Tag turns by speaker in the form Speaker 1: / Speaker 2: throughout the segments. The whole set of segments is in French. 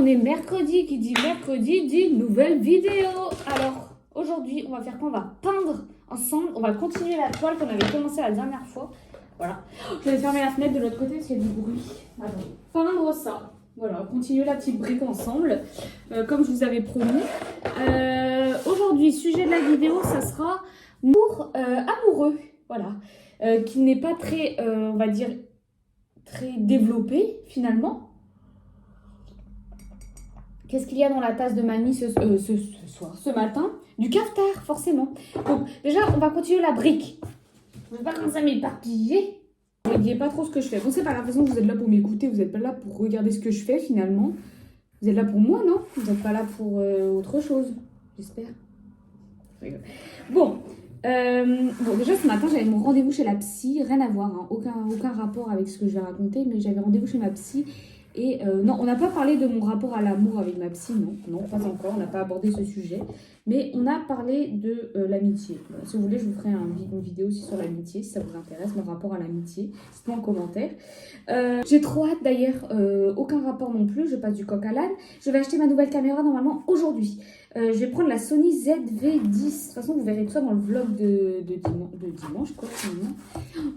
Speaker 1: on est mercredi, qui dit mercredi dit nouvelle vidéo. Alors, aujourd'hui, on va faire quoi? On va peindre ensemble. On va continuer la toile qu'on avait commencé la dernière fois. Voilà. Je vais fermer la fenêtre de l'autre côté parce qu'il y a du bruit. Attends. Peindre ça. Voilà, continuer la petite brique ensemble, comme je vous avais promis. Aujourd'hui, sujet de la vidéo, ça sera amour amoureux. Voilà. Qui n'est pas très, on va dire, très développé finalement. Qu'est-ce qu'il y a dans la tasse de mamie ce matin? Du cafetard, forcément. Donc, déjà, on va continuer la brique. Je ne vais pas commencer à m'éparpiller. Ne regardez pas trop ce que je fais. Bon, c'est pas la façon que vous êtes là pour m'écouter. Vous n'êtes pas là pour regarder ce que je fais, finalement. Vous êtes là pour moi, non? Vous n'êtes pas là pour autre chose, j'espère. Bon. Bon, déjà, ce matin, j'avais mon rendez-vous chez la psy. Rien à voir, hein. Aucun rapport avec ce que je vais raconter. Mais j'avais rendez-vous chez ma psy. Et non, on n'a pas parlé de mon rapport à l'amour avec ma psy, non, pas encore, on n'a pas abordé ce sujet. Mais on a parlé de l'amitié. Voilà, si vous voulez, je vous ferai une vidéo aussi sur l'amitié, si ça vous intéresse, mon rapport à l'amitié. Dites-moi en commentaire. J'ai trop hâte d'ailleurs, aucun rapport non plus, je passe du coq à l'âne. Je vais acheter ma nouvelle caméra normalement aujourd'hui. Je vais prendre la Sony ZV-10. De toute façon, vous verrez tout ça dans le vlog de dimanche, quoi, finalement.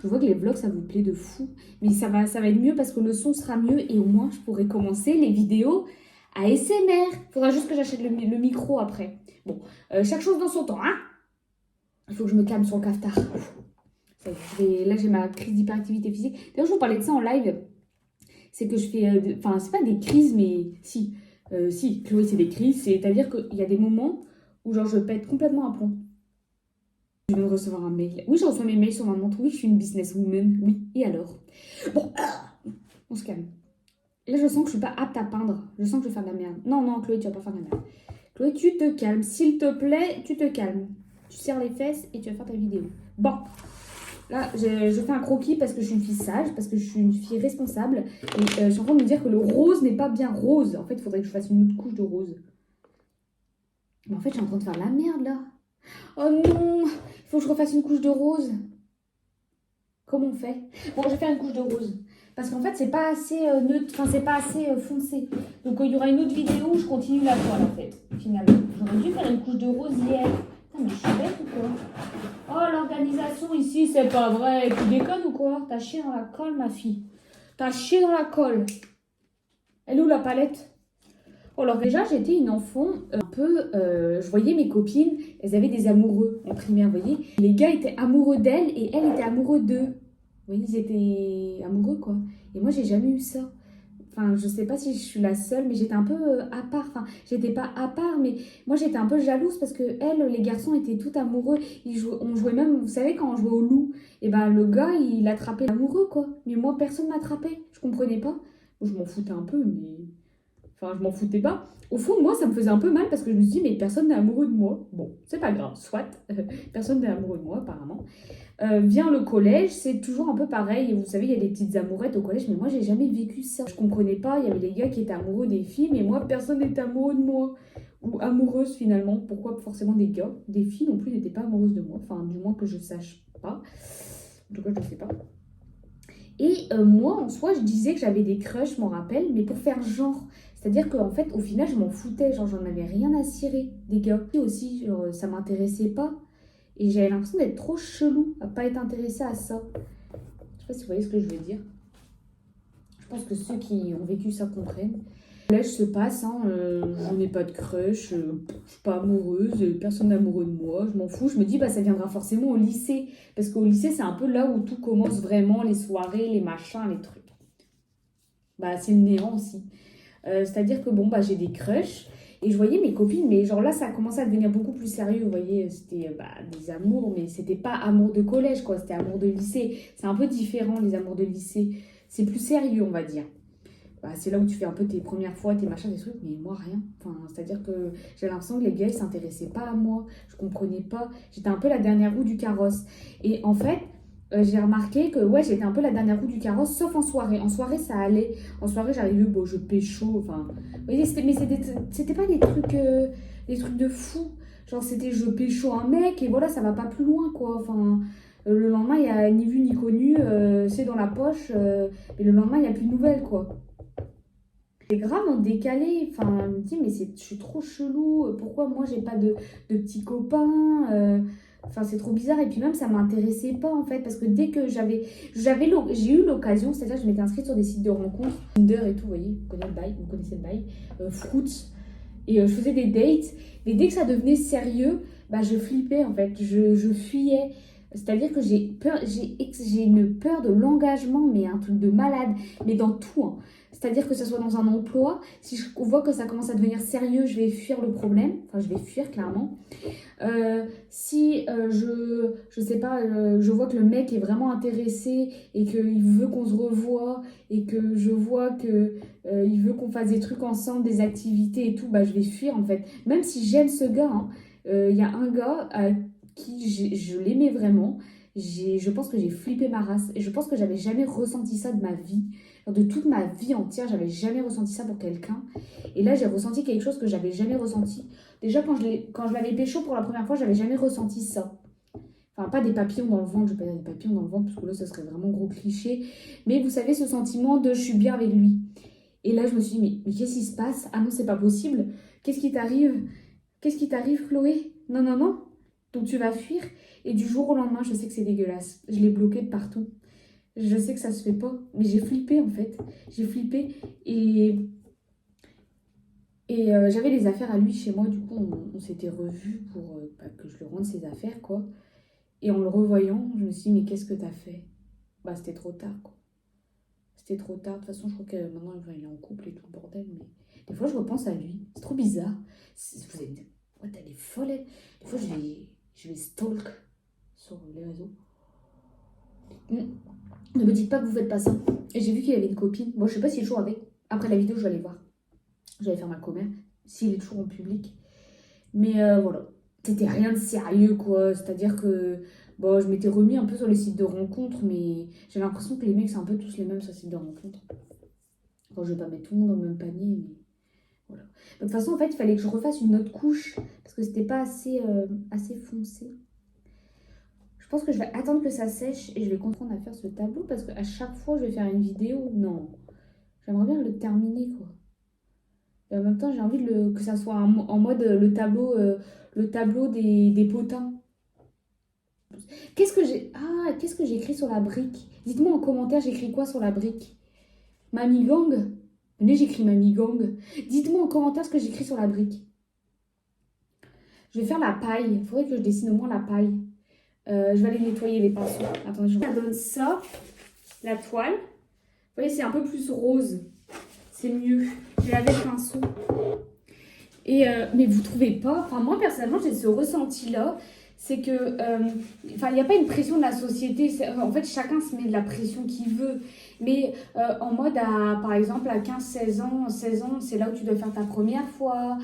Speaker 1: Je vois que les vlogs, ça vous plaît de fou. Mais ça va être mieux parce que le son sera mieux et au moins, je pourrai commencer les vidéos ASMR. Il faudra juste que j'achète le micro après. Bon, chaque chose dans son temps, hein. Il faut que je me calme sur le cafetard. Là, j'ai ma crise d'hyperactivité physique. D'ailleurs, je vous parlais de ça en live. C'est que je fais... Enfin, c'est pas des crises, mais si. Si, Chloé, c'est des crises. C'est-à-dire qu'il y a des moments où genre, je pète complètement un plomb. Je viens de recevoir un mail. Oui, je reçois mes mails sur ma montre. Oui, je suis une businesswoman. Oui, et alors? Bon, on se calme. Là, je sens que je suis pas apte à peindre. Je sens que je vais faire de la merde. Non, non, Chloé, tu vas pas faire de la merde. Chloé, tu te calmes. S'il te plaît, tu te calmes. Tu serres les fesses et tu vas faire ta vidéo. Bon. Là, je fais un croquis parce que je suis une fille sage, parce que je suis une fille responsable. Et je suis en train de me dire que le rose n'est pas bien rose. En fait, il faudrait que je fasse une autre couche de rose. Mais en fait, je suis en train de faire de la merde, là. Oh non, il faut que je refasse une couche de rose. Comment on fait? Bon, je vais faire une couche de rose. Parce qu'en fait, c'est pas assez neutre, enfin, c'est pas assez foncé. Donc, il y aura une autre vidéo où je continue la toile, en fait, finalement. J'aurais dû faire une couche de rose hier. Putain, mais je suis bête ou quoi? Oh, l'organisation ici, c'est pas vrai. Tu déconnes ou quoi? T'as chié dans la colle, ma fille. T'as chié dans la colle. Elle est où la palette? Oh, alors déjà, j'étais une enfant un peu... je voyais mes copines, elles avaient des amoureux en primaire, vous voyez. Les gars étaient amoureux d'elles et elles étaient amoureux d'eux. Vous voyez, ils étaient amoureux, quoi. Et moi, j'ai jamais eu ça. Enfin, je sais pas si je suis la seule, mais j'étais un peu à part. Enfin, j'étais pas à part, mais moi, j'étais un peu jalouse parce que elles, les garçons étaient tout amoureux. On jouait même, vous savez, quand on jouait au loup, et ben le gars, il attrapait l'amoureux, quoi. Mais moi, personne m'attrapait. Je comprenais pas. Je m'en foutais un peu, mais... Enfin, je m'en foutais pas. Au fond, moi, ça me faisait un peu mal parce que je me suis dit, mais personne n'est amoureux de moi. Bon, c'est pas grave, soit. Personne n'est amoureux de moi, apparemment. Vient le collège, c'est toujours un peu pareil. Vous savez, il y a des petites amourettes au collège, mais moi, j'ai jamais vécu ça. Je comprenais pas. Il y avait des gars qui étaient amoureux des filles, mais moi, personne n'était amoureux de moi. Ou amoureuse, finalement. Pourquoi forcément des gars? Des filles non plus n'étaient pas amoureuses de moi. Enfin, du moins que je sache pas. En tout cas, je ne sais pas. Et moi, en soi, je disais que j'avais des crushs, je m'en rappelle, mais pour faire genre. C'est-à-dire qu'en fait, au final, je m'en foutais. Genre, j'en avais rien à cirer des gars. Et aussi, genre, ça m'intéressait pas. Et j'avais l'impression d'être trop chelou, à pas être intéressée à ça. Je sais pas si vous voyez ce que je veux dire. Je pense que ceux qui ont vécu ça comprennent. Le collège se passe, hein, je n'ai pas de crush, je suis pas amoureuse, personne n'est amoureux de moi, je m'en fous. Je me dis, bah, ça viendra forcément au lycée. Parce qu'au lycée, c'est un peu là où tout commence vraiment, les soirées, les machins, les trucs. Bah, c'est le néant aussi. C'est-à-dire que bon, bah, j'ai des crushs et je voyais mes copines, mais genre là, ça a commencé à devenir beaucoup plus sérieux. Vous voyez, c'était des amours, mais c'était pas amour de collège, quoi, c'était amour de lycée. C'est un peu différent, les amours de lycée. C'est plus sérieux, on va dire. Bah, c'est là où tu fais un peu tes premières fois, tes machins, des trucs, mais moi, rien. Enfin, c'est-à-dire que j'ai l'impression que les gars, ils s'intéressaient pas à moi. Je comprenais pas. J'étais un peu la dernière roue du carrosse. Et en fait, j'ai remarqué que ouais, j'étais un peu la dernière roue du carrosse, sauf en soirée. En soirée, ça allait. En soirée, j'arrivais, bon, je pécho. Enfin, vous voyez, mais c'était pas des trucs de fou. Genre, c'était je pécho un mec et voilà, ça va pas plus loin, quoi. Enfin, le lendemain, il y a ni vu ni connu, c'est dans la poche. Et le lendemain, il n'y a plus de nouvelles, quoi. C'est grave en décalé. Enfin, elle me dit, mais je suis trop chelou. Pourquoi moi, j'ai pas de petits copains Enfin, c'est trop bizarre. Et puis même, ça m'intéressait pas, en fait. Parce que dès que j'ai eu l'occasion, c'est-à-dire que je m'étais inscrite sur des sites de rencontres, Tinder et tout, vous voyez, vous connaissez le bail, Fruits. Et je faisais des dates. Mais dès que ça devenait sérieux, bah, je flippais, en fait. Je fuyais. C'est-à-dire que j'ai une peur de l'engagement, mais un truc de malade, mais dans tout, hein. C'est-à-dire que ce soit dans un emploi, si je vois que ça commence à devenir sérieux, je vais fuir le problème, enfin je vais fuir clairement. Si je sais pas, je vois que le mec est vraiment intéressé et qu'il veut qu'on se revoie et que je vois que il veut qu'on fasse des trucs ensemble, des activités et tout, bah je vais fuir en fait. Même si j'aime ce gars, hein, y a un gars qui je l'aimais vraiment. Je pense que j'ai flippé ma race et je pense que j'avais jamais ressenti ça de ma vie. De toute ma vie entière, j'avais jamais ressenti ça pour quelqu'un. Et là, j'ai ressenti quelque chose que j'avais jamais ressenti. Déjà, quand je l'avais pécho pour la première fois, j'avais jamais ressenti ça. Enfin, pas des papillons dans le ventre, je vais pas dire des papillons dans le ventre, parce que là, ça serait vraiment gros cliché. Mais vous savez, ce sentiment de je suis bien avec lui. Et là, je me suis dit, mais qu'est-ce qui se passe? Ah non, c'est pas possible. Qu'est-ce qui t'arrive? Qu'est-ce qui t'arrive, Chloé? Non, non, non. Donc tu vas fuir. Et du jour au lendemain, je sais que c'est dégueulasse. Je l'ai bloqué de partout. Je sais que ça se fait pas. Mais j'ai flippé, en fait. J'ai flippé. Et j'avais les affaires à lui chez moi. Du coup, on s'était revus pour que je lui rende ses affaires, quoi. Et en le revoyant, je me suis dit, mais qu'est-ce que t'as fait? Bah, c'était trop tard, quoi. C'était trop tard. De toute façon, je crois que maintenant, il est en couple et tout le bordel. Mais des fois, je repense à lui. C'est trop bizarre. Vous allez me dire, ouais, elle est folle, elle. Des fois, je vais stalk sur les réseaux. Ne me dites pas que vous faites pas ça. Et j'ai vu qu'il avait une copine. Bon, je sais pas s'il est toujours avec. Après la vidéo, je vais aller voir. Je vais aller faire ma commère. S'il est toujours en public. Mais voilà. C'était rien de sérieux, quoi. C'est-à-dire que bon, je m'étais remis un peu sur les sites de rencontres, mais j'ai l'impression que les mecs, c'est un peu tous les mêmes sur les sites de rencontres. Bon, je vais pas mettre tout le monde dans le même panier, mais voilà. De toute façon, en fait, il fallait que je refasse une autre couche parce que c'était pas assez foncé. Je pense que je vais attendre que ça sèche et je vais comprendre à faire ce tableau parce qu'à chaque fois, je vais faire une vidéo. Non, j'aimerais bien le terminer, quoi. Et en même temps, j'ai envie que ça soit en mode le tableau des potins. Qu'est-ce que j'ai écrit sur la brique? Dites-moi en commentaire, j'écris quoi sur la brique? Mamie Gang? Venez, j'écris Mamie Gang. Dites-moi en commentaire ce que j'écris sur la brique. Je vais faire la paille. Il faudrait que je dessine au moins la paille. Je vais aller nettoyer les pinceaux. Attendez, je donne ça, la toile. Vous voyez, c'est un peu plus rose. C'est mieux. J'ai lavé le pinceau. Mais vous trouvez pas? Enfin, moi, personnellement, j'ai ce ressenti-là. C'est que, il n'y a pas une pression de la société. En fait, chacun se met de la pression qu'il veut. Mais en mode, par exemple, à 16 ans, c'est là où tu dois faire ta première fois.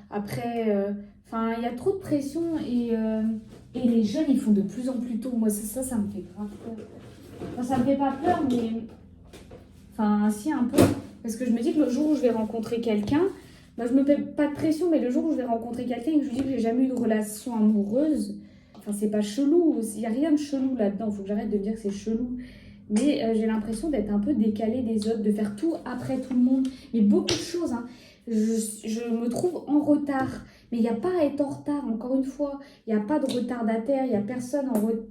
Speaker 1: Après, il y a trop de pression et les jeunes, ils font de plus en plus tôt. Moi, ça me fait grave peur. Enfin, ça me fait pas peur, mais... Enfin, si, un peu. Parce que je me dis que le jour où je vais rencontrer quelqu'un, bah, je me mets pas de pression, mais le jour où je vais rencontrer quelqu'un et que je lui dis que j'ai jamais eu de relation amoureuse, enfin, c'est pas chelou. Il n'y a rien de chelou là-dedans. Il faut que j'arrête de dire que c'est chelou. Mais j'ai l'impression d'être un peu décalée des autres, de faire tout après tout le monde. Mais beaucoup de choses, hein. Je me trouve en retard. Mais il n'y a pas à être en retard, encore une fois. Il n'y a pas de retardataire, il n'y a personne en retard.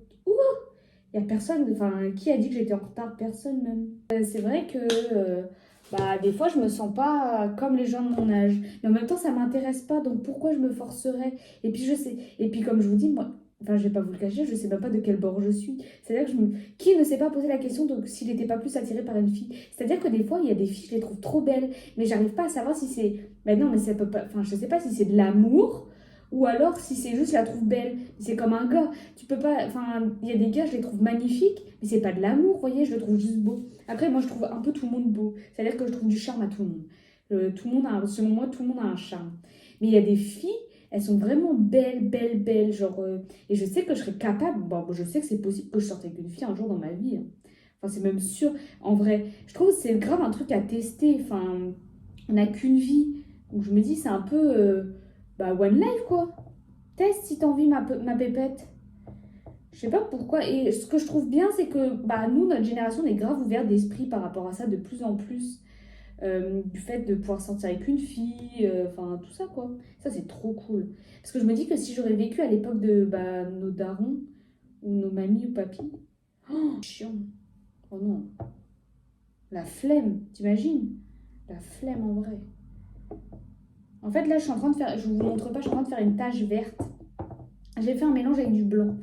Speaker 1: Il n'y a personne, enfin, qui a dit que j'étais en retard? Personne même. C'est vrai que des fois, je me sens pas comme les gens de mon âge. Mais en même temps, ça m'intéresse pas, donc pourquoi je me forcerais? Et puis, je sais. Et puis, comme je vous dis, moi, enfin, je vais pas vous le cacher, je sais même pas de quel bord je suis. C'est-à-dire que qui ne s'est pas posé la question de s'il n'était pas plus attiré par une fille? C'est-à-dire que des fois, il y a des filles, je les trouve trop belles, mais j'arrive pas à savoir si c'est. Ben non, mais ça peut pas. Enfin, je sais pas si c'est de l'amour. Ou alors si c'est juste je la trouve belle. C'est comme un gars. Tu peux pas. Enfin, il y a des gars, je les trouve magnifiques, mais c'est pas de l'amour, vous voyez, je le trouve juste beau. Après, moi, je trouve un peu tout le monde beau. C'est-à-dire que je trouve du charme à tout le monde. Tout le monde a, selon moi, tout le monde a un charme. Mais il y a des filles, elles sont vraiment belles, belles, belles. Genre, et je sais que je serais capable. Bon, je sais que c'est possible que je sorte avec une fille un jour dans ma vie, hein. Enfin, c'est même sûr. En vrai, je trouve que c'est grave un truc à tester. Enfin, on n'a qu'une vie. Donc, je me dis, c'est un peu. One life, quoi. Teste si t'as envie, ma pépette. Je sais pas pourquoi. Et ce que je trouve bien, c'est que nous, notre génération, on est grave ouvert d'esprit par rapport à ça de plus en plus. du fait de pouvoir sortir avec une fille, enfin tout ça quoi. Ça c'est trop cool. Parce que je me dis que si j'aurais vécu à l'époque de nos darons, ou nos mamies ou papis, oh, chiant. Oh non, la flemme, t'imagines? La flemme en vrai. En fait là je suis en train de faire, je vous montre pas, je suis en train de faire une tache verte. J'ai fait un mélange avec du blanc.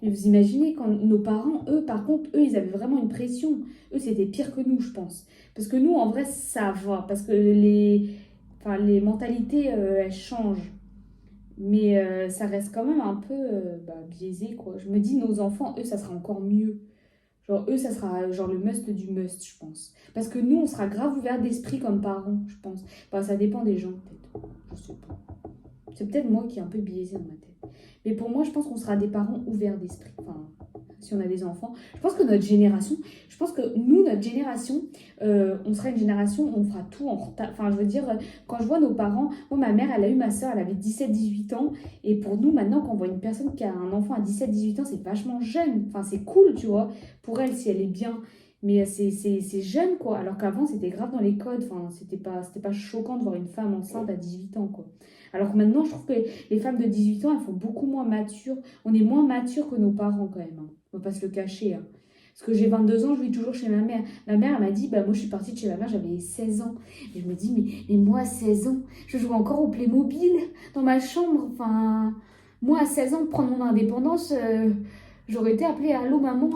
Speaker 1: Mais vous imaginez, quand nos parents, eux, par contre, eux, ils avaient vraiment une pression. Eux, c'était pire que nous, je pense. Parce que nous, en vrai, ça va. Parce que les mentalités, elles changent. Mais ça reste quand même un peu biaisé, quoi. Je me dis, nos enfants, eux, ça sera encore mieux. Genre, eux, ça sera genre le must du must, je pense. Parce que nous, on sera grave ouvert d'esprit comme parents, je pense. Enfin, ça dépend des gens, peut-être. Je sais pas. C'est peut-être moi qui est un peu biaisé dans ma tête. Mais pour moi, je pense qu'on sera des parents ouverts d'esprit. Enfin, si on a des enfants. Je pense que notre génération, on sera une génération où on fera tout en retard. Enfin, je veux dire, quand je vois nos parents, moi, ma mère, elle a eu ma soeur, elle avait 17-18 ans. Et pour nous, maintenant, quand on voit une personne qui a un enfant à 17-18 ans, c'est vachement jeune. Enfin, c'est cool, tu vois, pour elle, si elle est bien. Mais c'est jeune, quoi. Alors qu'avant, c'était grave dans les codes. Enfin, c'était pas choquant de voir une femme enceinte à 18 ans, quoi. Alors que maintenant, je trouve que les femmes de 18 ans, elles font beaucoup moins matures. On est moins mature que nos parents, quand même, hein. On va pas se le cacher, hein. Parce que j'ai 22 ans, je vis toujours chez ma mère. Ma mère, elle m'a dit, moi, je suis partie de chez ma mère, j'avais 16 ans. Et je me dis, mais moi, à 16 ans, je joue encore au Playmobil dans ma chambre. Enfin, moi, à 16 ans, prendre mon indépendance, j'aurais été appelée, allô, maman,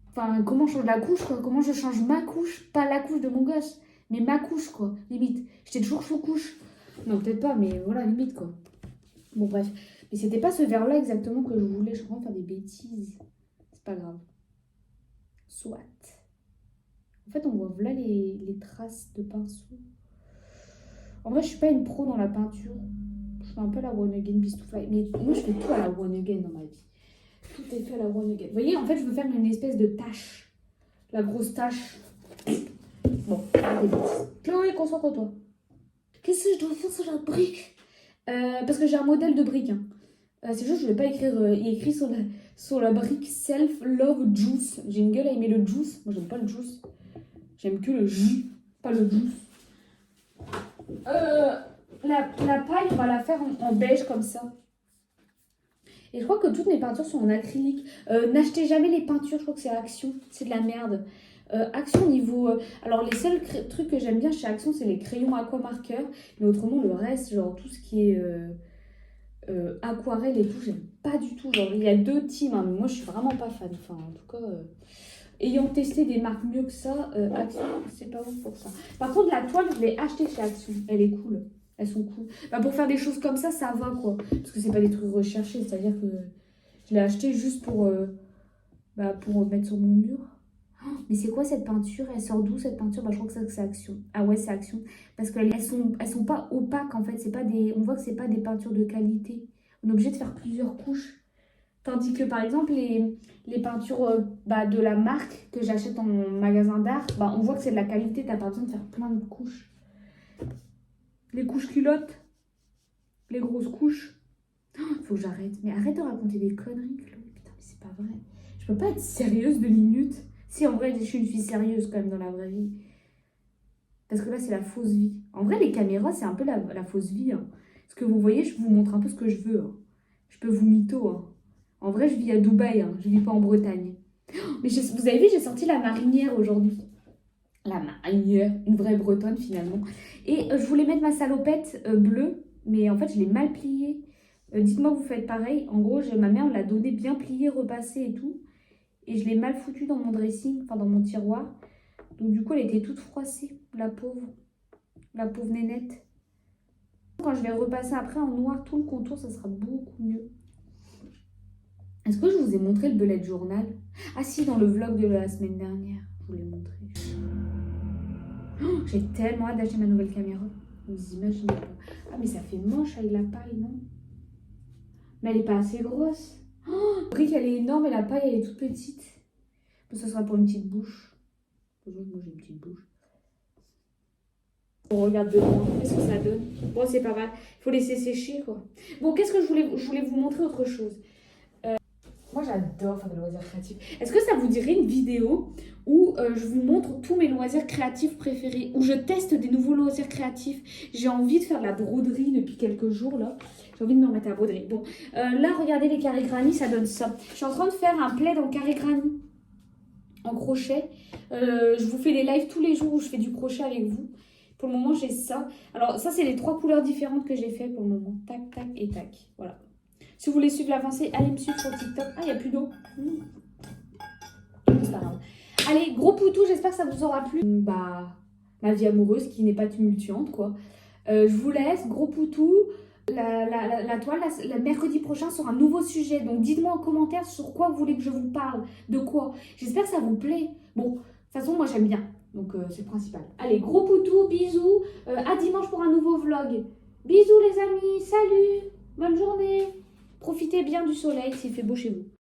Speaker 1: enfin, comment je change la couche, quoi? Comment je change ma couche? Pas la couche de mon gosse, mais ma couche, quoi. Limite. J'étais toujours sous couche. Non, peut-être pas, mais voilà, limite, quoi. Bon, bref. Mais c'était pas ce verre-là exactement que je voulais. Je suis en train de faire des bêtises. C'est pas grave. Soit. En fait, on voit là les traces de pinceau. En vrai, je suis pas une pro dans la peinture. Je fais un peu la one again bistouflaille. Mais moi, je fais tout à la one again dans ma vie. Tout est fait à la one again. Vous voyez, en fait, je veux faire une espèce de tache. La grosse tache. Bon, allez, Chloé, concentre-toi. Qu'est-ce que je dois faire sur la brique? Parce que j'ai un modèle de brique, hein. C'est juste, je ne vais pas écrire. Il est écrit sur la brique Self-Love Juice. J'ai une gueule à aimer le juice. Moi, j'aime pas le juice. J'aime que le jus, pas le juice. La paille, on va la faire en beige comme ça. Et je crois que toutes mes peintures sont en acrylique. N'achetez jamais les peintures, je crois que c'est Action. C'est de la merde. Action niveau... alors, les seuls trucs que j'aime bien chez Action, c'est les crayons aquamarqueurs. Mais autrement, le reste, genre tout ce qui est... aquarelle et tout, j'aime pas du tout. Genre, il y a deux teams, hein, mais moi je suis vraiment pas fan. Enfin, en tout cas, ayant testé des marques mieux que ça, Action, c'est pas bon pour ça. Par contre, la toile, je l'ai achetée chez Action. Elle est cool. Elles sont cool. Pour faire des choses comme ça va quoi. Parce que c'est pas des trucs recherchés. C'est-à-dire que je l'ai acheté juste pour mettre sur mon mur. Oh, mais c'est quoi cette peinture? Elle sort d'où cette peinture? Je crois que c'est Action. Ah ouais, c'est Action. Parce qu'elles sont pas opaques en fait. C'est pas des, on voit que c'est pas des peintures de qualité. On est obligé de faire plusieurs couches. Tandis que par exemple, les peintures de la marque que j'achète dans mon magasin d'art, on voit que c'est de la qualité. T'as pas besoin de faire plein de couches. Les couches culottes. Les grosses couches. Faut que j'arrête. Mais arrête de raconter des conneries, Chloé. Putain, mais c'est pas vrai. Je peux pas être sérieuse 2 minutes. Si, en vrai, je suis une fille sérieuse quand même dans la vraie vie. Parce que là, c'est la fausse vie. En vrai, les caméras, c'est un peu la fausse vie, hein. Ce que vous voyez, je vous montre un peu ce que je veux, hein. Je peux vous mytho, hein. En vrai, je vis à Dubaï, hein. Je vis pas en Bretagne. Mais vous avez vu, j'ai sorti la marinière aujourd'hui. La marinière, une vraie bretonne finalement. Et je voulais mettre ma salopette bleue, mais en fait, je l'ai mal pliée. Dites-moi que vous faites pareil. En gros, ma mère me l'a donnée bien pliée, repassée et tout. Et je l'ai mal foutue dans mon dressing, enfin dans mon tiroir. Donc du coup, elle était toute froissée, la pauvre nénette. Quand je vais repasser après en noir tout le contour, ça sera beaucoup mieux. Est-ce que je vous ai montré le bullet journal? Ah si, dans le vlog de la semaine dernière, je vous l'ai montré. Oh, j'ai tellement hâte d'acheter ma nouvelle caméra. Vous imaginez pas. Ah mais ça fait moche avec la paille, non? Mais elle est pas assez grosse. Oh, le brique, elle est énorme et la paille, elle est toute petite. Bon, ça sera pour une petite bouche. Moi, j'ai une petite bouche. On regarde de loin. Qu'est-ce que ça donne? Bon, c'est pas mal. Il faut laisser sécher, quoi. Bon, qu'est-ce que je voulais vous montrer autre chose. Moi, j'adore faire des loisirs créatifs. Est-ce que ça vous dirait une vidéo où je vous montre tous mes loisirs créatifs préférés, où je teste des nouveaux loisirs créatifs? J'ai envie de faire de la broderie depuis quelques jours, là. J'ai envie de me remettre à la broderie. Bon, là, regardez les carrés granny, ça donne ça. Je suis en train de faire un plaid en carré granny, en crochet. Je vous fais des lives tous les jours où je fais du crochet avec vous. Pour le moment, j'ai ça. Alors, ça, c'est les 3 couleurs différentes que j'ai fait pour le moment. Tac, tac et tac. Voilà. Si vous voulez suivre l'avancée, allez me suivre sur TikTok. Ah, il n'y a plus d'eau. C'est pas grave. Allez, gros poutou, j'espère que ça vous aura plu. Bah, ma vie amoureuse qui n'est pas tumultuante, quoi. Je vous laisse, gros poutou. La toile, le mercredi prochain, sur un nouveau sujet. Donc, dites-moi en commentaire sur quoi vous voulez que je vous parle. De quoi. J'espère que ça vous plaît. Bon, de toute façon, moi, j'aime bien. Donc, c'est le principal. Allez, gros poutou, bisous. À dimanche pour un nouveau vlog. Bisous, les amis. Salut. Bonne journée. Profitez bien du soleil s'il fait beau chez vous.